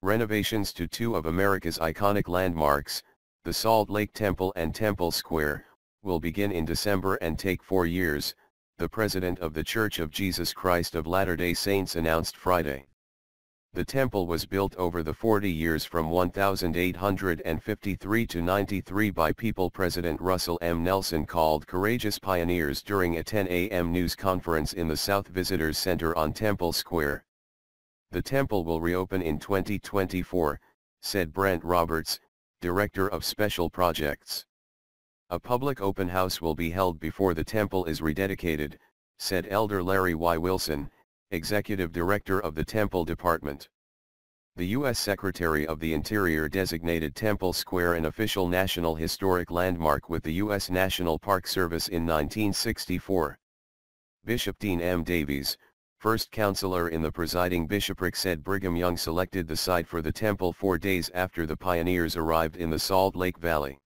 Renovations to two of America's iconic landmarks, the Salt Lake Temple and Temple Square, will begin in December and take 4 years, the president of the Church of Jesus Christ of Latter-day Saints announced Friday. The temple was built over the 40 years from 1853 to 93 by people President Russell M. Nelson called courageous pioneers during a 10 a.m. news conference in the South Visitors Center on Temple Square. The temple will reopen in 2024, said Brent Roberts, Director of Special Projects. A public open house will be held before the temple is rededicated, said Elder Larry Y. Wilson, Executive Director of the Temple Department. The U.S. Secretary of the Interior designated Temple Square an official National Historic Landmark with the U.S. National Park Service in 1964. Bishop Dean M. Davies, first counselor in the presiding bishopric, said Brigham Young selected the site for the temple 4 days after the pioneers arrived in the Salt Lake Valley.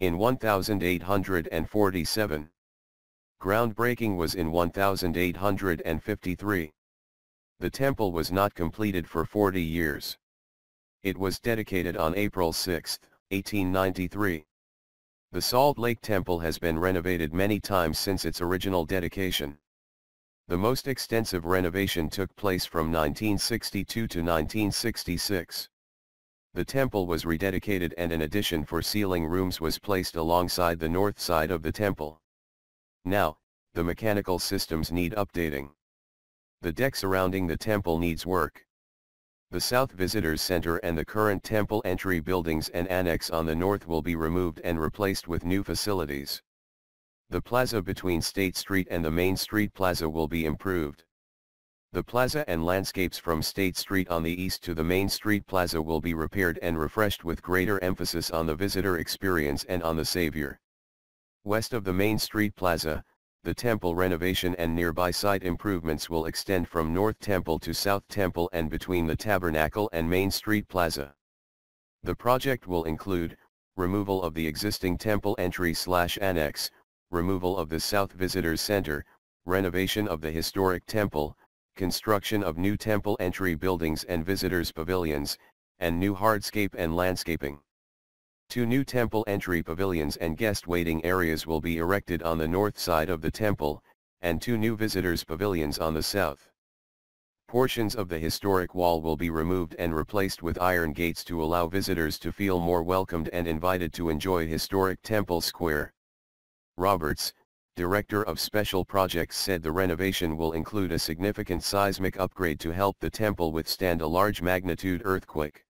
In 1847. Groundbreaking was in 1853. The temple was not completed for 40 years. It was dedicated on April 6, 1893. The Salt Lake Temple has been renovated many times since its original dedication. The most extensive renovation took place from 1962 to 1966. The temple was rededicated and an addition for sealing rooms was placed alongside the north side of the temple. Now, the mechanical systems need updating. The deck surrounding the temple needs work. The South Visitors Center and the current temple entry buildings and annex on the north will be removed and replaced with new facilities. The plaza between State Street and the Main Street Plaza will be improved. The plaza and landscapes from State Street on the east to the Main Street Plaza will be repaired and refreshed with greater emphasis on the visitor experience and on the Savior. West of the Main Street Plaza, the temple renovation and nearby site improvements will extend from North Temple to South Temple and between the Tabernacle and Main Street Plaza. The project will include removal of the existing temple entry/annex, removal of the South Visitors Center, renovation of the historic temple, construction of new temple entry buildings and visitors pavilions, and new hardscape and landscaping. 2 new temple entry pavilions and guest waiting areas will be erected on the north side of the temple, and 2 new visitors pavilions on the south. Portions of the historic wall will be removed and replaced with iron gates to allow visitors to feel more welcomed and invited to enjoy historic Temple Square. Roberts, Director of Special Projects, said the renovation will include a significant seismic upgrade to help the temple withstand a large magnitude earthquake.